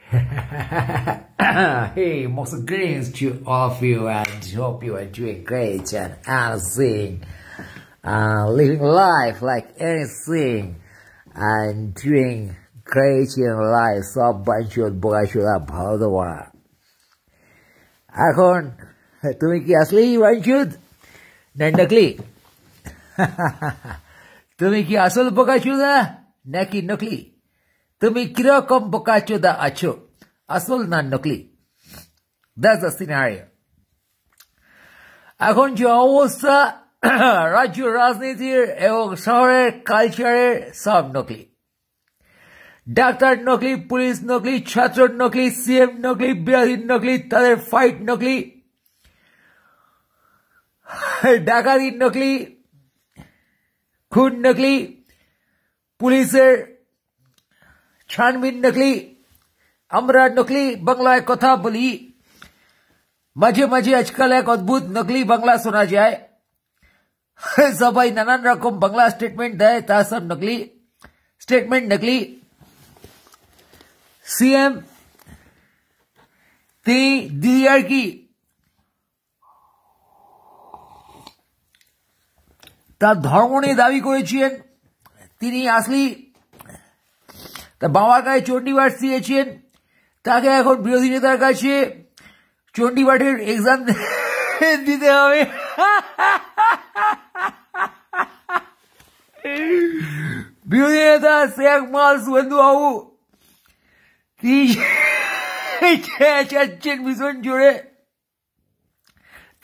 Hey, most greetings to all of you and hope you are doing great and anything. Living life like anything and doing great in life. সব বাঞ্চুত বগাচুরা ভালো দেওয়া এখন তুমি কি আসলেই বাঞ্চুত না নকলি তুমি কি আসল বগাচুরা নাকি নকলি তুমি কিরকম বোকাচোদা আছো আসল না নকলি that's the scenario এখন যে অবস্থা রাজ্য রাজনীতির এবং শহরের কালচারের সব নকলি ডাক্তার নকলি পুলিশ নকলি ছাত্র নকলি সিএম নকলি বিরোধী নকলি তাদের ফাইট নকলি ডাকাতি নকলি খুন নকলি পুলিশের छानबीन नकली আমরা নকলি বাংলায় কথা বলি মাঝে মাঝে আজকাল এক অদ্ভুত নকলি বাংলা শোনা যায় সবাই নানান রকম বাংলা স্টেটমেন্ট দেয় তা সব নকলি স্টেটমেন্ট নকলি সিএম তিনি দিদি আর কি তার ধর্ম নিয়ে দাবি করেছিলেন তিনি আসলে তা বাবার কাছে চণ্ডীপাঠ দিয়েছেন তাকে এখন বিরোধী নেতার কাছে চণ্ডীপাঠের এক্সাম দিতে হবে বিরোধী নেতা শেখ মাল সুবেন্দু বাবু কি চাচ্ছেন ভীষণ জোরে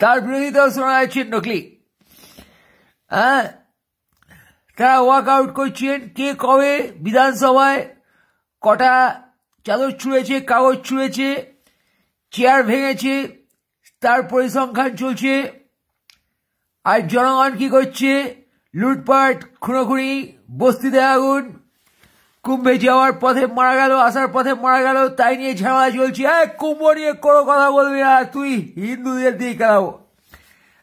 তার বিরোধিতাও শোনা যাচ্ছে নকলি তারা ওয়াক আউট করছেন কে কবে বিধানসভায় কটা চাদর ছুঁড়েছে কাগজ ছুঁড়েছে চেয়ার ভেঙেছে তার পরিসংখ্যান চলছে আর জনগণ কি করছে লুটপাট খুনোখুনি বস্তিতে আগুন কুম্ভে যাওয়ার পথে মারা গেল আসার পথে মারা গেল তাই নিয়ে ঝামেলা চলছে কুম্ভ নিয়ে কোনো কথা বলবি না তুই হিন্দুদের দিয়ে খেলাবো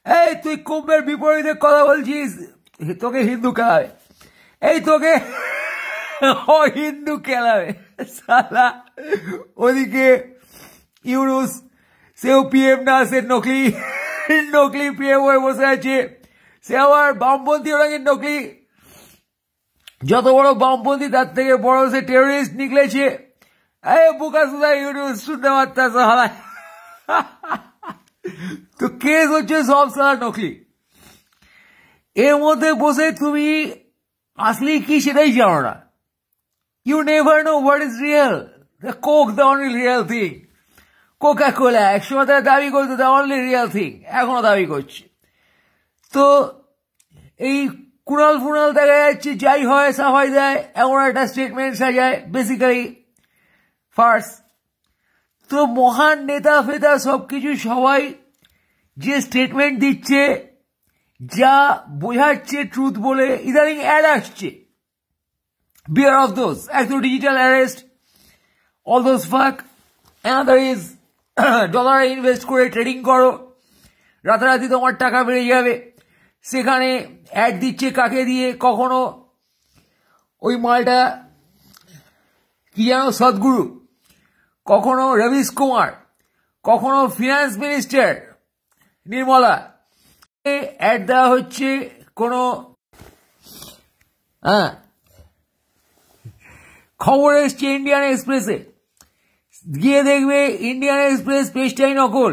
এই তুই কুম্ভের বিপরীতে কথা বলছিস তোকে হিন্দু খেলাবে এই তোকে হিন্দু খেলাবে সালা ওদিকে ইউনুস সেও পিএম না সে নকলি নকলি পিএম হয়ে বসে আছে সে আবার বামপন্থী ওনাকে নকলি যত বড় বামপন্থী তার থেকে বড় সে টেরোরিস্ট নিকলেছে এই বুকা সুদা ইউনুস শুনতে পারতা সালা তো কেস হচ্ছে সব সালা নকলি এর মধ্যে বসে তুমি আসলে কি সেটাই জানো না You never know what is real. The Coke, the only real thing. Coca-Cola, একসময় তারা দাবি করতো the only real thing. এখনো দাবি করছে তো এই কুণাল ফুনাল দেখা যাচ্ছে যাই হয় সাফাই দেয় এমন একটা স্টেটমেন্ট সাজায় বেসিক্যালি ফার্স তো মহান নেতা ফেতা সবকিছু সবাই যে স্টেটমেন্ট দিচ্ছে যা বোঝাচ্ছে ট্রুথ বলে ইদানিং অ্যাড আসছে Beware of those. Actual digital arrest. All those fuck. Another is dollar invest করে ট্রেডিং করো রাতারাতি তোমার টাকা বেড়ে যাবে সেখানে অ্যাড দিচ্ছে কাকে দিয়ে কখনো ওই মালটা কি জানো সদ্গুরু কখনো রবিশ কুমার কখনো ফিনান্স মিনিস্টার নির্মলা অ্যাড দেওয়া হচ্ছে কোনো খবর এসছে ইন্ডিয়ান এক্সপ্রেসে গিয়ে দেখবে ইন্ডিয়ান এক্সপ্রেস পেজটাই নকল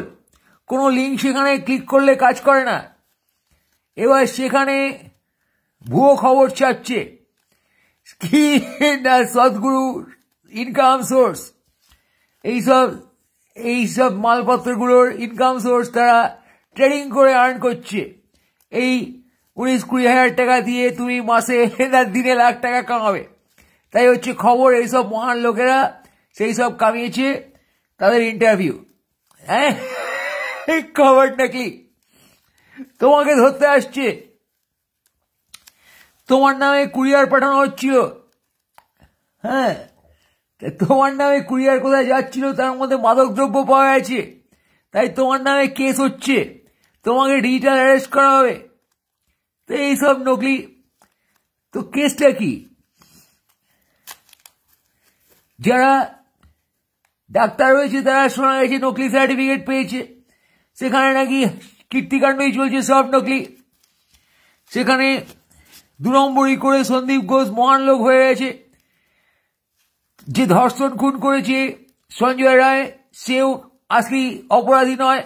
কোনো লিঙ্ক সেখানে ক্লিক করলে কাজ করে না এবার সেখানে ভুয়ো খবর চাচ্ছে কি না সদ্গুরু ইনকাম সোর্স এইসব মালপত্রগুলোর ইনকাম সোর্স তারা ট্রেডিং করে আর্ন করছে এই 19-20 হাজার টাকা দিয়ে তুমি মাসে দিনে লাখ টাকা কামাবে তাই হচ্ছে খবর এইসব মহান লোকেরা সেই সব কামিয়েছে তাদের ইন্টারভিউ খবর নাকি তোমাকে ধরতে আসছে তোমার নামে কুরিয়ার পাঠানো হচ্ছিল তোমার নামে কুরিয়ার কোথায় যাচ্ছিল তার মধ্যে মাদক দ্রব্য পাওয়া গেছে তাই তোমার নামে কেস হচ্ছে তোমাকে ডিজিটাল অ্যারেস্ট করা হবে তো এইসব নকলি তো কেসটা কি যারা ডাক্তার হয়েছে তারা শোনা গেছে নকলি সার্টিফিকেট পেয়েছে, সেখানে নাকি কীর্তিকাণ্ডই চলছে, সব নকলি। সেখানে 2 নম্বরই করে সন্দীপ ঘোষ মহান লোক হয়ে গেছে। যে ধর্ষণ খুন করেছে সঞ্জয় রায় সেও আসলি অপরাধী নয়,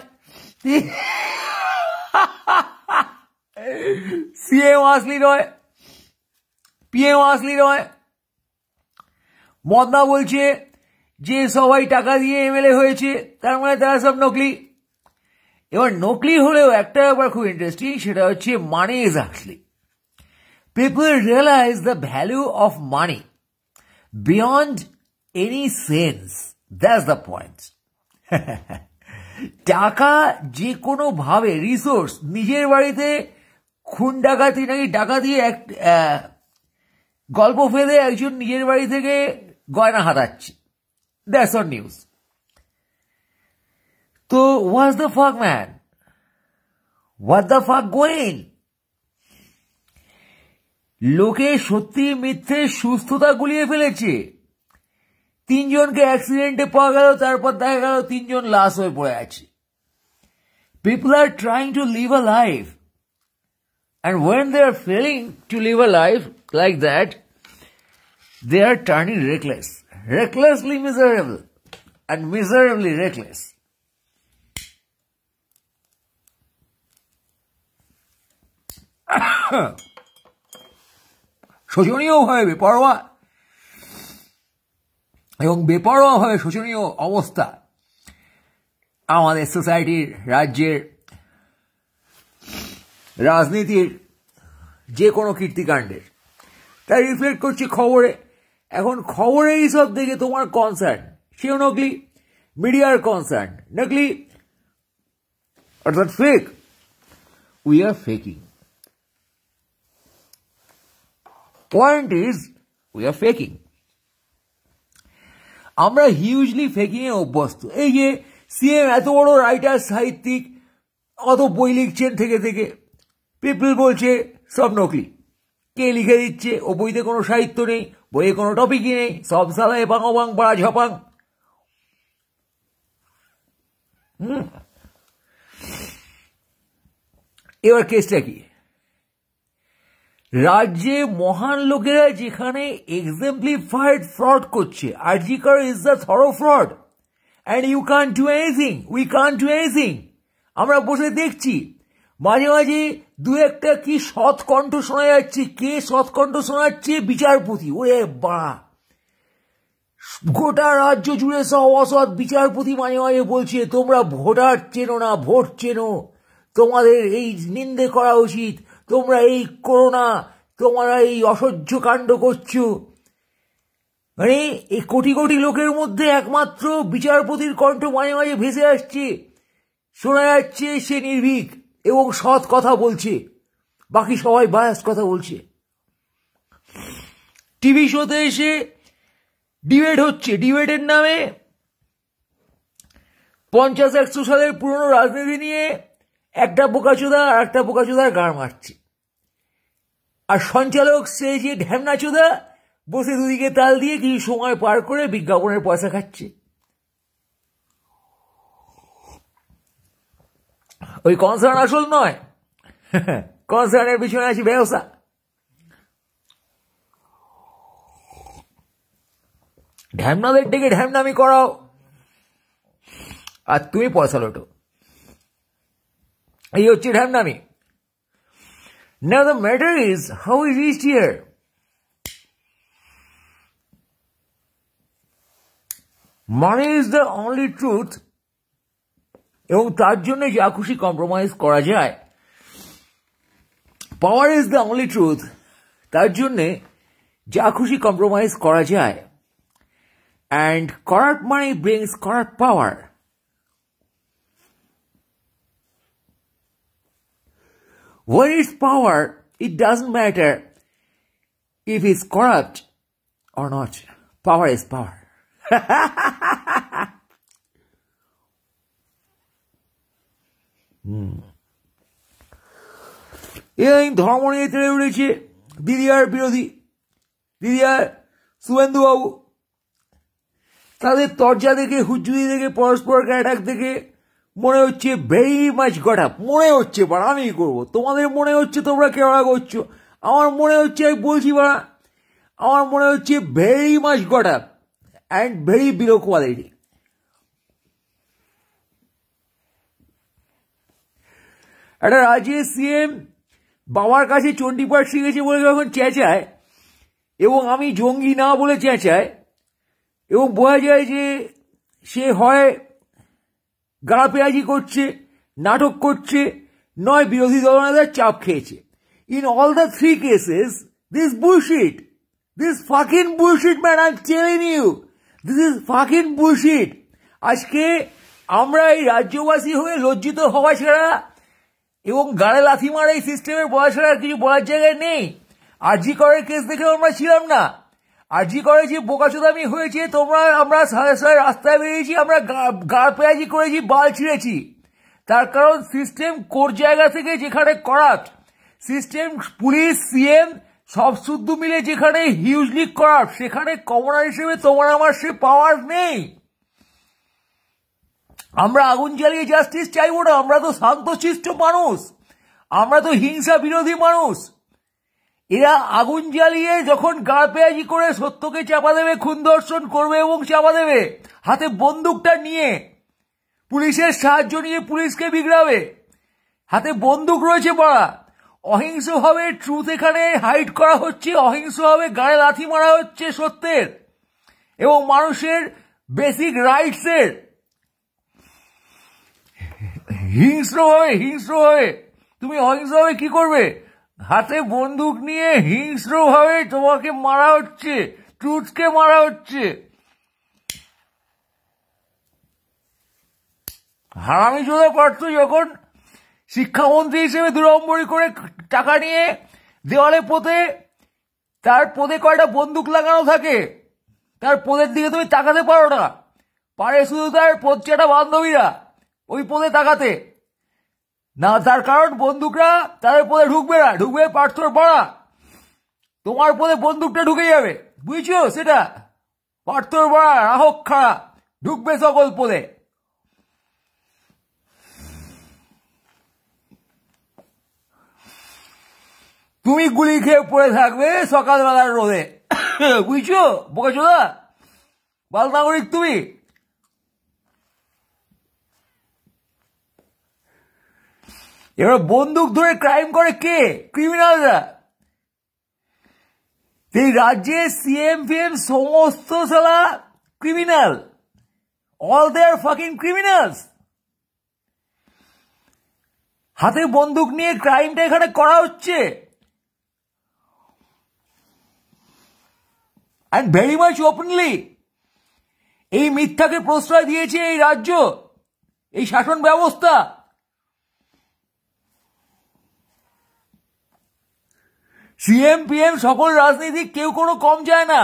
সিএম আসলি নয়, পিএম আসলি নয়। মদনা বলছে যে সবাই টাকা দিয়ে এমএলএ হয়েছে, তার মানে তারা সব নকলি। এবার নকলি হলেও একটা ব্যাপার খুব ইন্টারেস্টিং, সেটা হচ্ছে মানি ইজ আসলি। People realise the value of money beyond any sense, that's the point. টাকা যে কোনো ভাবে রিসোর্স, নিজের বাড়িতে খুন ডাকাতি নাকি ডাকাতি এক গল্প ফেলে একজন নিজের বাড়ি থেকে গয়না হাতাচ্ছে, দ্যাটস অন নিউজ। তো what's the fuck man, what the fuck going? লোকে সত্যি মিথ্যে সুস্থতা গুলিয়ে ফেলেছে। 3 জনকে অ্যাক্সিডেন্টে পাওয়া গেল, তারপর দেখা গেল 3 জন লাশ হয়ে পড়ে আছে। People are trying to live a life, and when they are failing to live a life like that, they are turning reckless, recklessly miserable, and miserably reckless. শোচনীয়ভাবে বেপরোয়া এবং বেপরোয়াভাবে শোচনীয় অবস্থা আমাদের সোসাইটির, রাজ্যের, রাজনীতির যে কোনো কীর্তিকাণ্ডের, তাই রিফ্লেক্ট করছে খবরে। এখন খবরে এইসব দেখে তোমার কনসার্ন, সেও নকলি। মিডিয়ার কনসার্ন নকলি, অর্থাৎ fake. We are faking. Point is we are faking. আমরা হিউজলি ফেকিং এ অভ্যস্ত। এই যে সিএম এত বড় রাইটার, সাহিত্যিক, অত বই লিখছেন থেকে থেকে, পিপল বলছে সব নকলি। কে লিখে দিচ্ছে? ও বইতে কোনো সাহিত্য নেই, বইয়ে কোনো টপিকই নেই, সব সালায় বাং পাড়া ঝপাং। এবার কেসটা কি? রাজ্যে মহান লোকেরা যেখানে এক্সাম্পলিফাইড ফ্রড করছে, RG Kar is the thorough fraud, and you can't do anything, we can't do anything. আমরা বসে দেখছি, মাঝে মাঝে 2-1টা কি সৎ কণ্ঠ শোনা যাচ্ছে। কে সৎ কণ্ঠ শোনাচ্ছে? বিচারপতি। ওরে বা, গোটা রাজ্য জুড়ে সব অসৎ বিচারপতি মাঝে মাঝে বলছে তোমরা ভোটার চেনো না, ভোট চেনো, তোমাদের এই নিন্দে করা উচিত, তোমরা এই করো না, তোমরা এই অসহ্য কাণ্ড করছো। মানে এই কোটি কোটি লোকের মধ্যে একমাত্র বিচারপতির কণ্ঠ মাঝে মাঝে ভেসে আসছে, শোনা যাচ্ছে সে নির্ভীক এবং সৎ কথা বলছে, বাকি সবাই বায়াস কথা বলছে। টিভি শোতে এসে ডিবেট হচ্ছে, ডিবেটের নামে 50-100 সালের পুরনো রাজনীতি নিয়ে একটা বোকাচোদা আর একটা বোকাচোদার গাড় মারছে, আর সঞ্চালক সে যে ঢ্যামনাচোদা বসে দুদিকে তাল দিয়ে কিছু সময় পার করে বিজ্ঞাপনের পয়সা খাচ্ছে। ওই কনসার্ন আসল নয়, কনসার্নের পিছনে আছে ব্যবসা। ঢ্যামনাদের ডেকে ঢ্যামনামি করাও আর তুমি পয়সা লোটো, এই হচ্ছে ঢ্যামনামি। Now the matter is how we reached here. Money is the only truth, এবং তার জন্য যা খুশি কম্প্রোমাইজ করা যায়। Power is the only truth, তার জন্যে যা খুশি কম্প্রোমাইজ করা যায়। And corrupt money brings corrupt power. When it's power, it doesn't matter if it's corrupt or not. Power is power. এই ধর্ম নিয়ে তেড়ে উঠেছে দিদিয়ার বিরোধী, দিদিয়ার শুভেন্দু বাবু। তাদের তরজা দেখে, হুজ্জুরি দেখে, পরস্পরকে অ্যাটাক দেখে মনে হচ্ছে ভেরি মাচ গট আপ। মনে হচ্ছে বাড়া, আমি করবো, তোমাদের মনে হচ্ছে তোমরা কেওড়া করছো, আমার মনে হচ্ছে, আমি বলছি বাড়া, আমার মনে হচ্ছে very much got up and very below quality. একটা রাজ্যের সিএম বাবার কাছে চণ্ডীপাঠ শিখেছে বলে যখন চেঁচায়, এবং আমি জঙ্গি না বলে চেঁচায়, এবং বোঝা যায় যে সে হয় গালাপেয়াজি করছে, নাটক করছে, নয় বিরোধী দলনেতার চাপ খেয়েছে। In all the three cases this bullshit, this fucking bullshit man, I am telling you, this is fucking bullshit. আজকে আমরা এই রাজ্যবাসী হয়ে লজ্জিত হওয়া ছাড়া এবং গাড়ে লাথি মারা এই সিস্টেমের বলা ছাড়া কিছু বলার জায়গায় নেই। আরজি করের কেস দেখে আমরা ছিলাম না, আরজি করে যে বোকাচোদামি হয়েছে, আমরা সাড়ে সাড়ে রাস্তায় বেরিয়েছি, আমরা গা পেঁয়াজি করেছি, বাল ছিঁড়েছি। তার কারণ সিস্টেম কোর জায়গা থেকে যেখানে করাপ্ট, সিস্টেম, পুলিশ, সিএম সব শুদ্ধ মিলে যেখানে হিউজলি করাপ্ট, সেখানে কমনার হিসেবে তোমার আমার সে পাওয়ার নেই। আমরা আগুন জ্বালিয়ে জাস্টিস চাইবো না, আমরা তো শান্তশিষ্ট মানুষ, আমরা তো হিংসা বিরোধী মানুষ। এরা আগুন জ্বালিয়ে যখন গা পেঁয়াজি করে সত্যকে চাপা দেবে, খুন ধর্ষণ করবে এবং চাপা দেবে, হাতে বন্দুকটা নিয়ে, পুলিশের সাহায্য নিয়ে পুলিশকে বিগড়াবে, হাতে বন্দুক রয়েছে পড়া, অহিংসভাবে ট্রুথ এখানে হাইড করা হচ্ছে, অহিংসভাবে গায়ে লাথি মারা হচ্ছে সত্যের এবং মানুষের বেসিক রাইটসের। হিংস্রভাবে তুমি অহিংসভাবে কি করবে? হাতে বন্দুক নিয়ে হিংস্রভাবে তোমাকে মারা হচ্ছে, ট্রুথকে মারা হচ্ছে। হারামিচোদা পার্থ যখন শিক্ষামন্ত্রী হিসেবে দুরম্বরী করে টাকা নিয়ে দেওয়ালে পোতে, তার পদে কয়টা বন্দুক লাগানো থাকে, তার পদের দিকে তুমি তাকাতে পারো না, পারে শুধু তার পদচাটা বান্ধবীরা ওই পদে তাকাতে না, তার কারণ বন্দুকরা তাদের পদে ঢুকবে না, ঢুকবে পার্থর পড়া, তোমার পদে বন্দুকটা ঢুকে যাবে, বুঝছো সেটা? পার্থর পড়া রাহক খাড়া ঢুকবে সকল পদে। তুমি গুলি খেয়ে পড়ে থাকবে সকালবেলার রোদে, বুঝছো বোকাচোদা বাল নাগরিক তুমি। এবার বন্দুক ধরে ক্রাইম করে কে? ক্রিমিনালরা। এই রাজ্যে সিএম ফিএম সমস্ত সালা ক্রিমিনাল, অল দে আর ফাকিং ক্রিমিনালস। হাতে বন্দুক নিয়ে ক্রাইমটা এখানে করা হচ্ছে, and very much openly। এই মিথ্যাকে প্রশ্রয় দিয়েছে এই রাজ্য, এই শাসন ব্যবস্থা। সিএম পিএম সকল রাজনীতিক কেউ কোনো কম যায় না।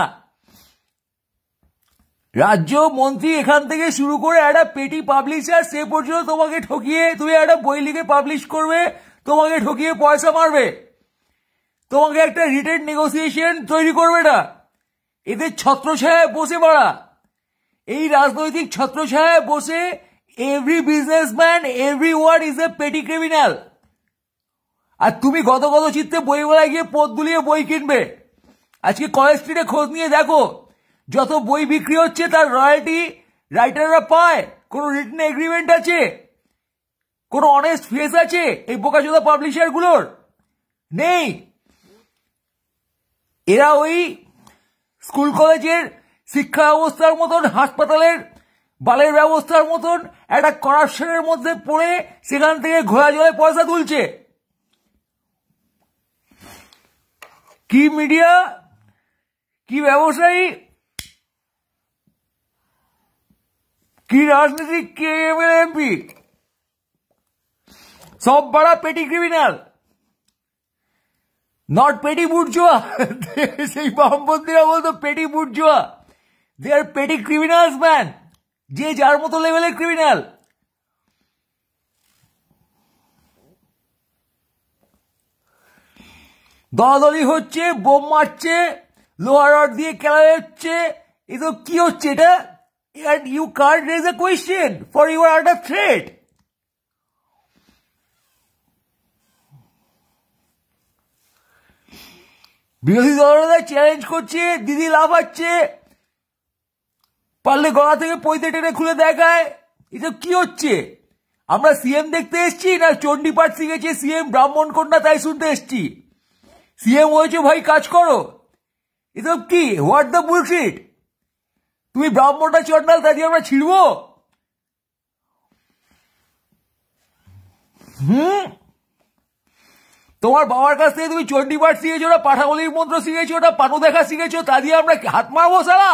রাজ্য মন্ত্রী এখান থেকে শুরু করে একটা পেটি পাবলিশার, সে পর্যন্ত তোমাকে ঠকিয়ে, তুমি একটা বই লিখে পাবলিশ করবে, তোমাকে ঠকিয়ে পয়সা মারবে, তোমাকে একটা রিটেন নেগোসিয়েশন তৈরি করবে না। এদের ছত্রছায়ায় বসে পড়া, এই রাজনৈতিক ছত্রছায়ায় বসে every businessman, every one is a পেটি ক্রিমিনাল। আর তুমি গত চিত্তে বইমেলায় গিয়ে পথ দুলিয়ে বই কিনবে। আজকে কলেজ স্ট্রিটে খোঁজ নিয়ে দেখো, যত বই বিক্রি হচ্ছে তার রয়্যালটি রাইটাররা পায়, কোনো রিটেন এগ্রিমেন্ট আছে, কোনো অনেস্ট ফেস আছে এই বোকাচোদা পাবলিশার গুলোর? নেই। এরা ওই স্কুল কলেজের শিক্ষা ব্যবস্থার মতন, হাসপাতালের বালের ব্যবস্থার মতন একটা করাপশনের মধ্যে পড়ে সেখান থেকে ঘোড়া জলে পয়সা তুলছে। কি মিডিয়া, কি ব্যবসায়ী, কি রাজনীতিক, কে এমএলএ এমপি, সব বড়া পেটি ক্রিমিনাল, নট পেটি বুর্জোয়া। সেই বামপন্থীরা বলতো পেটি বুর্জোয়া, দে আর পেটি ক্রিমিনালস ম্যান, যে যার মতো লেভেলের ক্রিমিনাল। দলাদলি হচ্ছে, বোম মারছে, লোহার রড দিয়ে খেলা হচ্ছে, এ তো কি হচ্ছে এটা? and you can't raise a question for you are under threat. বিরোধী দলরা চ্যালেঞ্জ করছে, দিদি লাফাচ্ছে, পারলে গলা থেকে পৈতে টেনে খুলে দেখায়। এসব কি হচ্ছে? আমরা সিএম দেখতে এসছি না চণ্ডীপাঠ শিখেছে সিএম ব্রাহ্মণ কন্যা তাই শুনতে এসছি? সিএম হয়েছে ভাই, কাজ করো। এসব কি? What the bullshit? তুমি ব্রাহ্মণটা চন্ডাল তাই দিয়ে আমরা ছিড়বো? তোমার বাবার কাছ থেকে তুমি চণ্ডীপাঠ শিখেছো না পাঠাগলির মন্ত্র শিখেছো না পানু দেখা শিখেছো তা দিয়ে আমরা হাত মারবো সালা?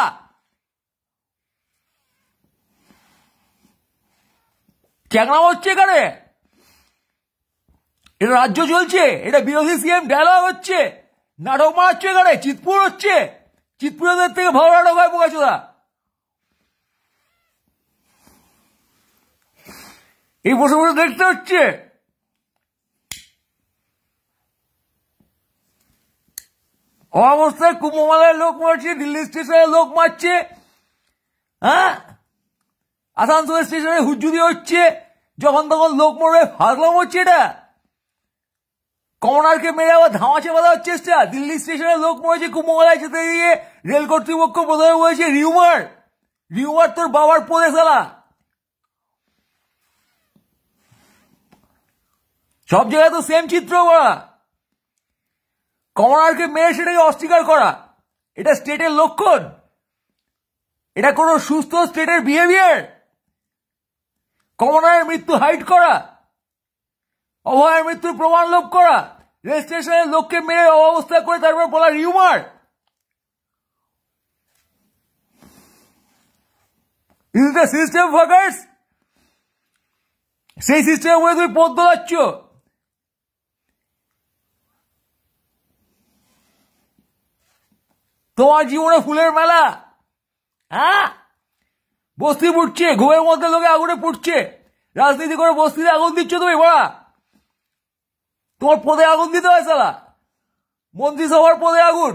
চ্যাংড়া হচ্ছে এখানে? এটা রাজ্য চলছে? এটা বিরোধী সিএম ডায়লগ হচ্ছে? নাটক মারাচ্ছে এখানে? চিতপুর হচ্ছে? চিতপুরের থেকে ভালো নাটক হয় বোকাচোদা। এই বসে বসে দেখতে হচ্ছে। অবস্থায় কুম্ভমেলায় লোক মারছে, দিল্লি স্টেশনে লোক মারছে, হ্যাঁ আসানসোল স্টেশনে হুজ্জুদি হচ্ছে, যখন তখন লোক মরবে, ফাজলাম হচ্ছে এটা। কমনারকে মেরে আবার ধামাচে বাঁধার চেষ্টা। দিল্লি স্টেশনে লোক মরেছে কুম্ভমেলায় যেতে গিয়ে রেল কর্তৃপক্ষ প্রথমে বলেছে রিউমার। রিউমার তোর বাবার পদে সালা। সব জায়গায় তো সেম চিত্র করা। কমনারকে মেরে সেটাকে অস্বীকার করা, এটা স্টেটের লক্ষণ? এটা কোন সুস্থ স্টেটের বিহেভিয়ার? কমনারের মৃত্যু হাইড করা, অভয়ের মৃত্যুর প্রমাণ লোপ করা, রেল স্টেশনের লোককে মেরে অবস্থা করে তারপর বলা rumour. Is the system fuckers? সেই সিস্টেমের মধ্যে তুমি পথ দোলাচ্ছ। তোমার জীবনে ফুলের মেলা, হ্যাঁ বস্তি পুড়ছে, ঘুমের মধ্যে লোকে আগুনে পুড়ছে, রাজনীতি করে বস্তিতে আগুন দিচ্ছ তুমি বড়া। তোমার পদে আগুন দিতে হয় সালা, মন্ত্রিসভার পদে আগুন।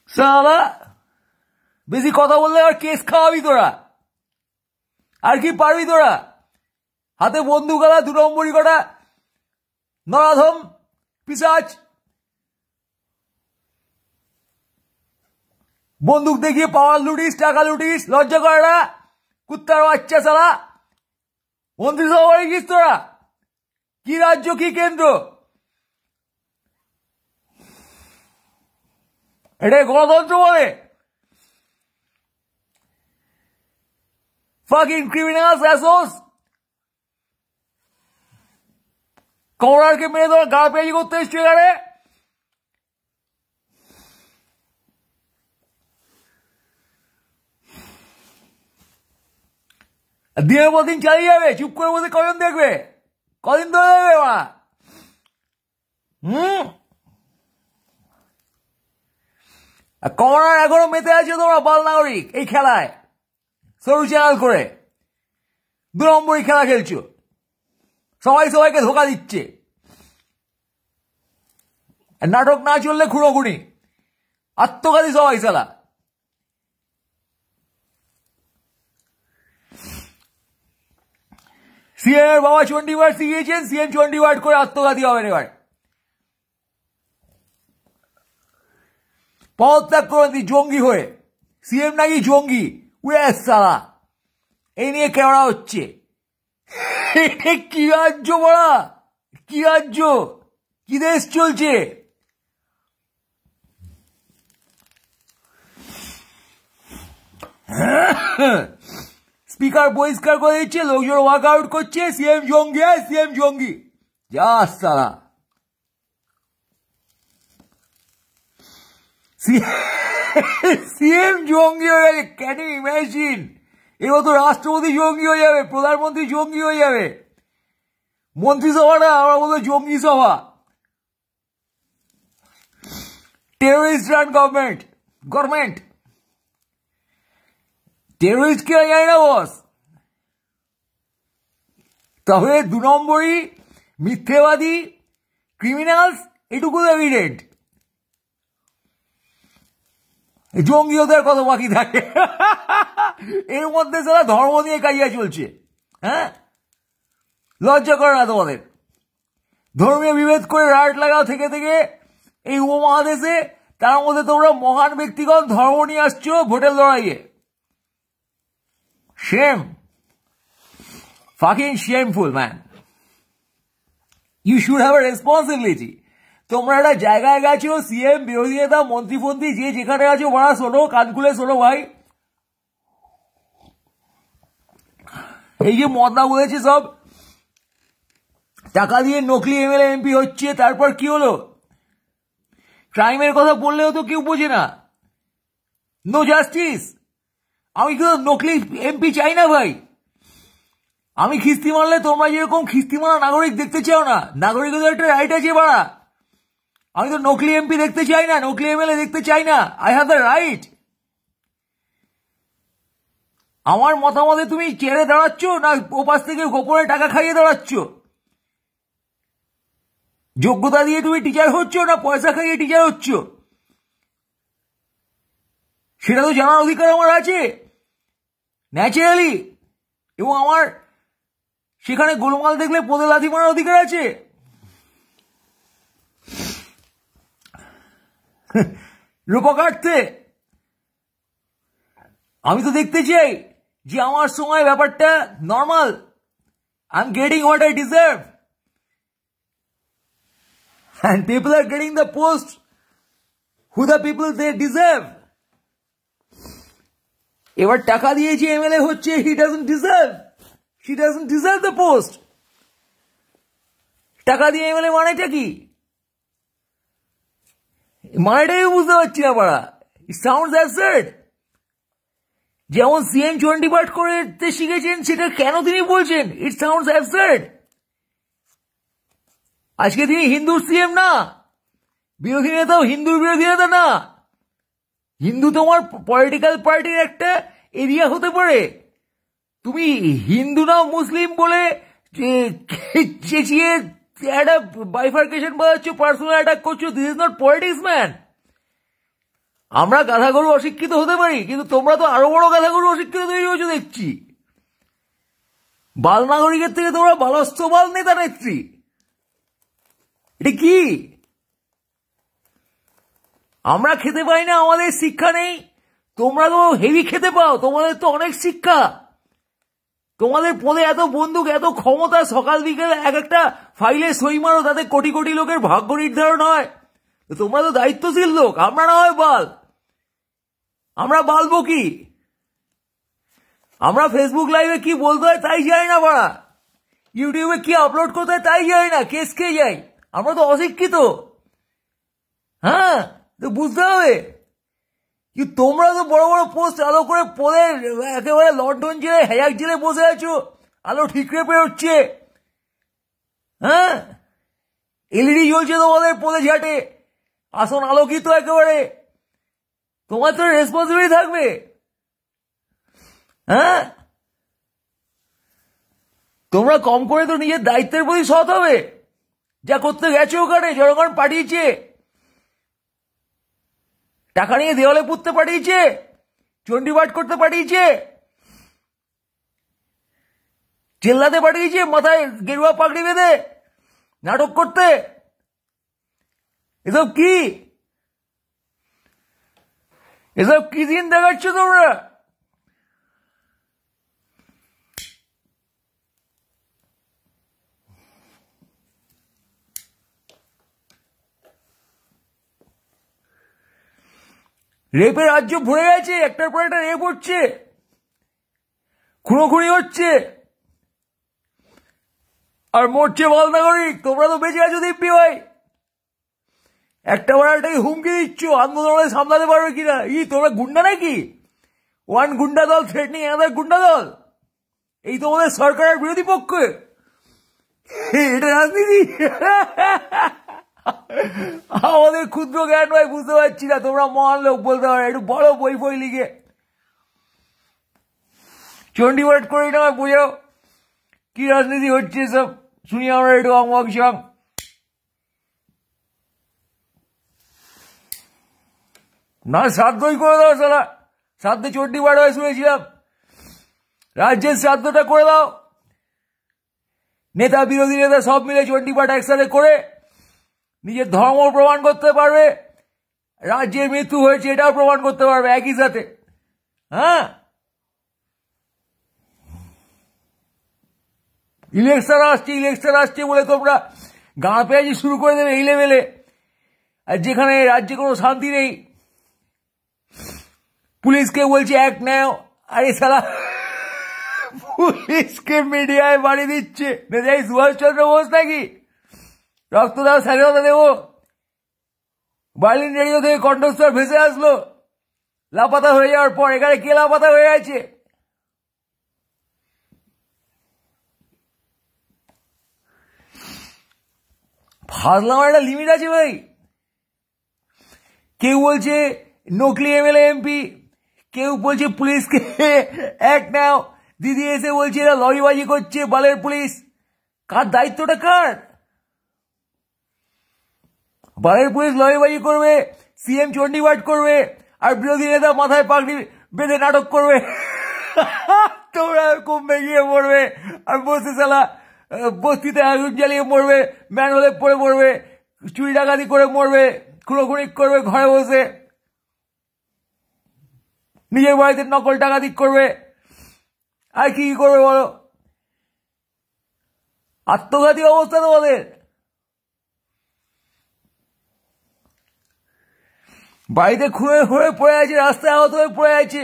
সালা বেশি কথা বললে আর কেস খাওয়াবি তোরা। আর কি পারবি তোরা? হাতে বন্দুক আলা, 2 নম্বরই কটা নরাধম পিশাচ, বন্দুক দেখিয়ে পাওয়ার লুটিস, টাকা লুটিস, লজ্জা করে না? কুত্তার বাচ্চা সালা। মন্ত্রিসভা বাড়ি গিস তোরা? কি রাজ্য কি কেন্দ্র? এটাই গণতন্ত্র বলে? Fucking criminals Asus. কমনারকে মেরে তোরা গা পেঁয়াজি করতে এসছো এখানে? দিনের পর দিন চালিয়ে যাবে, চুপ করে বসে কজন দেখবে? কদিন ধরে দেখবে ওরা? কমনার এখনো মেতে আছে তোমরা বাল নাগরিক এই খেলায়, সরু চ্যানেল করে 2 নম্বরই খেলা খেলছো। সবাই সবাইকে ধোকা দিচ্ছে। নাটক না চললে খুনোখুনি, আত্মঘাতী সবাই সালা। সিএম এর বাবা চণ্ডীপাঠ শিখিয়েছেন, সিএম চণ্ডীপাঠ করে আত্মঘাতী হবেন এবার। পদত্যাগ করেন জঙ্গি হয়ে। সিএম নাকি জঙ্গি, উড়ে সালা। এই নিয়ে কেওড়া হচ্ছে। কি রাজ্য বড়া, কি রাজ্য, কি দেশ চলছে? স্পিকার বহিষ্কার করে দিচ্ছে, লোকজন ওয়ার্কআউট করছে, সিএম জঙ্গি, সিএম জঙ্গি। যা সালা। সিএম জঙ্গি হয়ে গেছে, ক্যান ইউ ইমাজিন? এবার তো রাষ্ট্রপতি জঙ্গি হয়ে যাবে, প্রধানমন্ত্রী জঙ্গি হয়ে যাবে, মন্ত্রিসভাটা আমরা বলবো জঙ্গি সভা। Terrorist run government. টেরোরিস্ট কে জানি না বস, তবে 2 নম্বরই মিথ্যেবাদী ক্রিমিনালস এটুকু এভিডেন্ট। জঙ্গিয়তের কত বাকি থাকে এর মধ্যে সারা ধর্ম নিয়ে কাইয়া চলছে। হ্যাঁ, লজ্জা করে না তোমাদের? ধর্মীয় বিভেদ করে রাইট লাগাও থেকে থেকে এই উপমহাদেশে, তার মধ্যে তোমরা মহান ব্যক্তিগণ ধর্ম নিয়ে আসছো ভোটের লড়াইয়ে। Shame, fucking shameful man. You should have a responsibility. তোমরা একটা জায়গায় গেছো, সিএম, বিরোধী নেতা, মন্ত্রী ফন্ত্রী যে যেখানে আছো বড়া, শোনো, কান খুলে শোনো ভাই। এই যে মদনা বলেছে সব টাকা দিয়ে নকলি এমএলএ এমপি হচ্ছে, তারপর কি হলো? ক্রাইমের কথা বললেও তো কেউ বোঝে না। No justice. আমি কিন্তু নকলি এমপি চাই না ভাই। আমি খিস্তি মারলে তোমরা যেরকম খিস্তি মারা নাগরিক দেখতে চাও না, নাগরিকদের একটা রাইট আছে বাড়া। আমি তো নকলি এমপি দেখতে চাই না, নকলি এমএলএ দেখতে চাই না। I have the right. আমার মতামতে তুমি চেড়ে দাঁড়াচ্ছ না ওপাশ থেকে গোপনে টাকা খাইয়ে দাঁড়াচ্ছ? যোগ্যতা দিয়ে তুমি টিচার হচ্ছ না পয়সা খাইয়ে টিচার হচ্ছ? সেটা তো জানার অধিকার আমার আছে ন্যাচারালি, এবং আমার সেখানে গোলমাল দেখলে পদে লাথি মারার অধিকার আছে। রূপা কাটতে আমি তো দেখতে চাই যে আমার সময় ব্যাপারটা normal. I am getting what I deserve and people are getting the post who the people they deserve. এবার টাকা দিয়েছে এমএলএ হচ্ছে, he doesn't deserve, she doesn't deserve the post. টাকা দিয়ে এমএলএ মানেটা কি? মানেটাই বুঝতে পারছি না পাড়া। It sounds absurd. যেমন সিএম চণ্ডী পাঠ করতে শিখেছেন সেটা কেন তিনি বলছেন? It sounds absurd. আজকে তিনি হিন্দুর সিএম না, বিরোধী নেতাও হিন্দুর বিরোধী নেতা না। হিন্দু তোমার পলিটিক্যাল পার্টির একটা এরিয়া হতে পারে। তুমি হিন্দু না মুসলিম বলে চেঁচিয়ে একটা বাইফার্কেশন বাজাচ্ছ, পার্সোনাল অ্যাটাক করছো। This is not politics man. আমরা গাধাগরু অশিক্ষিত হতে পারি, কিন্তু তোমরা তো আরো বড় গাধাগরু অশিক্ষিত তৈরি হয়েছো দেখছি। বাল নাগরিকের থেকে তোমরা বালস্থ বাল নেতা নেত্রী। এটা কি? আমরা খেতে পাই না, আমাদের শিক্ষা নেই। তোমরা তো হেভি খেতে পাও, তোমাদের তো অনেক শিক্ষা। তোমাদের পদে এত বন্দুক, এত ক্ষমতা, সকাল বিকেল এক একটা ফাইলে সই মারো, তাতে কোটি কোটি লোকের ভাগ্য নির্ধারণ হয়। তোমরা তো দায়িত্বশীল লোক, আমরা না হয় বাল। আমরা বালবো কি? আমরা ফেসবুক লাইভে কি বলতে হয় তাই জানি না বাড়া, ইউটিউবে কি আপলোড করতে হয় তাই জানি না, কেস খেয়ে যাই। আমরা তো অশিক্ষিত। হ্যাঁ, তো বুঝতে হবে। তোমরা তো বড় বড় পোস্ট আলো করে পরে একেবারে লন্ডন জেলে হ্যাক জেলে বসে আছো, আলো ঠিকরে পেরোচ্ছে। হ্যাঁ, এলইডি জ্বলছে তোমাদের পদে ঝাটে, আসন আলোকিত একেবারে। তোমার তো রেসপন্সিবিলিটি থাকবে। হ্যাঁ, তোমরা কম করে তো নিজের দায়িত্বের প্রতি সৎ হবে। যা করতে গেছে ওখানে জনগণ পাঠিয়েছে, টাকা নিয়ে দেওয়ালে পুঁততে পাঠিয়েছে, চণ্ডীপাঠ করতে পাঠিয়েছে, চেল্লাতে পাঠিয়েছে, মাথায় গেরুয়া পাগড়ি বেঁধে নাটক করতে। এসব কি? এসব কি দিন দেখাচ্ছ তোমরা? রেপের রাজ্য ভরে গেছে, একটার পর একটা রেপ হচ্ছে, খুনোখুনি হচ্ছে, আর মরছে বাল নাগরিক। তোমরা তো বেঁচে আছো দিব্যি ভাই। একটা বার একটাকে হুমকি দিচ্ছ আন্দোলনে সামলাতে পারবে কিনা। তোমরা গুন্ডা নাকি? ওয়ান গুন্ডা দল থ্রেটনিং অ্যানাদার গুন্ডা দল। এই তোমাদের সরকারের বিরোধী পক্ষে। এটা রাজনীতি। আমাদের ক্ষুদ্র জ্ঞান ভাই বুঝতে পারছি না। তোমরা মহান লোক বলতে পারো, একটু বড় বই ফই লিখে চণ্ডীপাঠ করে না বোঝাও কি রাজনীতি হচ্ছে। সব শুনি আমরা একটু অংশ। না শ্রাদ্ধই করে দাও শালা, শ্রাদ্ধে চণ্ডী পাঠ হয় শুনেছিলাম, রাজ্যের শ্রাদ্ধটা করে দাও। নেতা বিরোধী নেতা সব মিলে চণ্ডী পাঠ একসাথে করে নিজের ধর্ম প্রমাণ করতে পারবে, রাজ্যের মৃত্যু হয়েছে এটাও প্রমাণ করতে পারবে একই সাথে। হ্যাঁ, ইলেকশন আসছে বলে তোমরা গাঁ পেঁয়াজি শুরু করে দেবে এই লেভেলে, আর যেখানে রাজ্যে কোনো শান্তি নেই পুলিশকে বলছে অ্যাক্ট নেও। আরে শালা পুলিশকে মিডিয়ায় বাড়ি দিচ্ছে, নেতাজি সুভাষচন্দ্র বোস নাকি? রক্ত দাও স্বাধীনতা দেবো, বার্লিন রেডিও থেকে কণ্ঠস্বর ভেসে আসলো লাপাতা হয়ে যাওয়ার পর। এখানে কে লাপাতা হয়ে আছে? ফাজলাম একটা লিমিট আছে ভাই। কেউ বলছে নকলি এমএলএ এমপি, কেউ বলছে পুলিশকে অ্যাক্ট নাও, দিদি এসে বলছে এরা লবিবাজি করছে বালের পুলিশ। কার দায়িত্বটা কার? বালের পুলিশ লবিবাজি করবে, সিএম চণ্ডী পাঠ করবে, আর বিরোধী নেতা মাথায় পাগড়ি বেঁধে নাটক করবে। তোমরা কুম্ভে গিয়ে মরবে, আর বসে শালা বস্তিতে আগুন জ্বালিয়ে মরবে, ম্যান হলে পড়ে মরবে, চুরি ডাকাতি করে মরবে, খুনোখুনি করবে ঘরে বসে, নিজের বাড়িতে নকল ডাকাতি করবে, আর কি করবে বলো? আত্মঘাতী অবস্থা তোমাদের। বাড়িতে খুঁড়ে খুঁড়ে পড়ে আছে, রাস্তায় আহত হয়ে পড়ে আছে,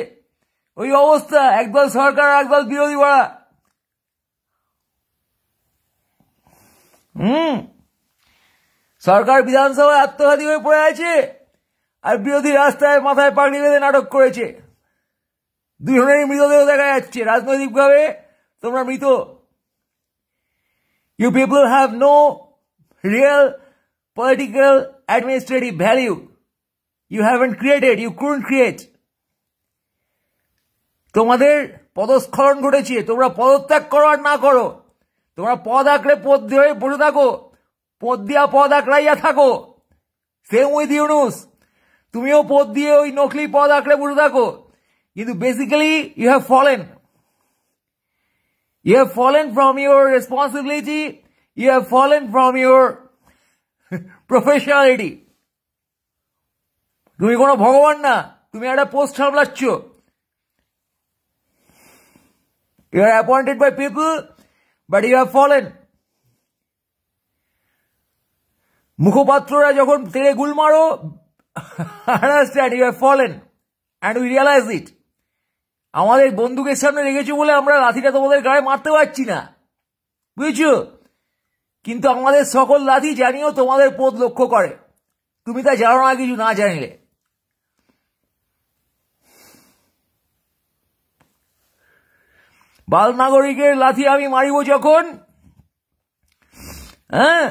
ওই অবস্থা। একদল সরকার একদল বিরোধী বাড়া। সরকার বিধানসভায় আত্মঘাতী হয়ে পড়ে আছে, আর বিরোধী রাস্তায় মাথায় পাগড়ি বেঁধে নাটক করেছে। দুজনেরই মৃতদেহ দেখা যাচ্ছে। রাজনৈতিকভাবে তোমরা মৃত। You people have no real political administrative value. You haven't created, you couldn't create. তোমাদের পদস্খলন ঘটেছে। তোমরা পদত্যাগ করো আর না করো, তোমরা পদ আঁকড়ে পদ দিয়ে বসে থাকো, পদ দিয়া পদ আঁকড়াইয়া থাকো। সেম উইথ ইউনুস, তুমিও পদ দিয়ে ওই নকলি পদ আঁকড়ে বসে থাকো, কিন্তু basically you have fallen. You have fallen from your responsibility. You have fallen from your professionality. তুমি কোনো ভগবান না, তুমি একটা পোস্ট সামলাচ্ছ। You are appointed by people, but you have fallen. মুখপাত্ররা যখন তেড়ে গুল মারো, understand you have fallen and we realize it. আমাদের বন্দুকের সামনে রেখেছো বলে আমরা লাঠিটা তোমাদের গায়ে মারতে পারছি না, বুঝছো? কিন্তু আমাদের সকল লাঠি জানিও তোমাদের পথ লক্ষ্য করে। তুমি তা জানো না কিছু না জানিলে। বাল নাগরিকের লাঠি আমি মারিব যখন, হ্যাঁ,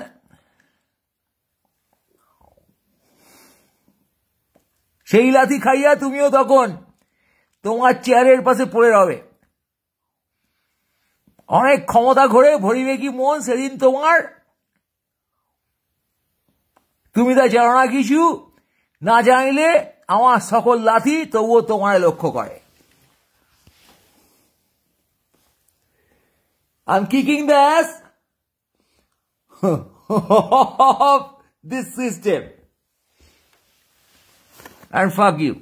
সেই লাঠি খাইয়া তুমিও তখন তোমার চেয়ারের পাশে পড়ে রবে। অনেক ক্ষমতা ঘরে ভরিবে কি মন সেদিন তোমার। তুমি তা জানো না কিছু, না জানিলে আমার সকল লাঠি তবুও তোমার লক্ষ্য করে। I'm kicking the ass of this system and fuck you.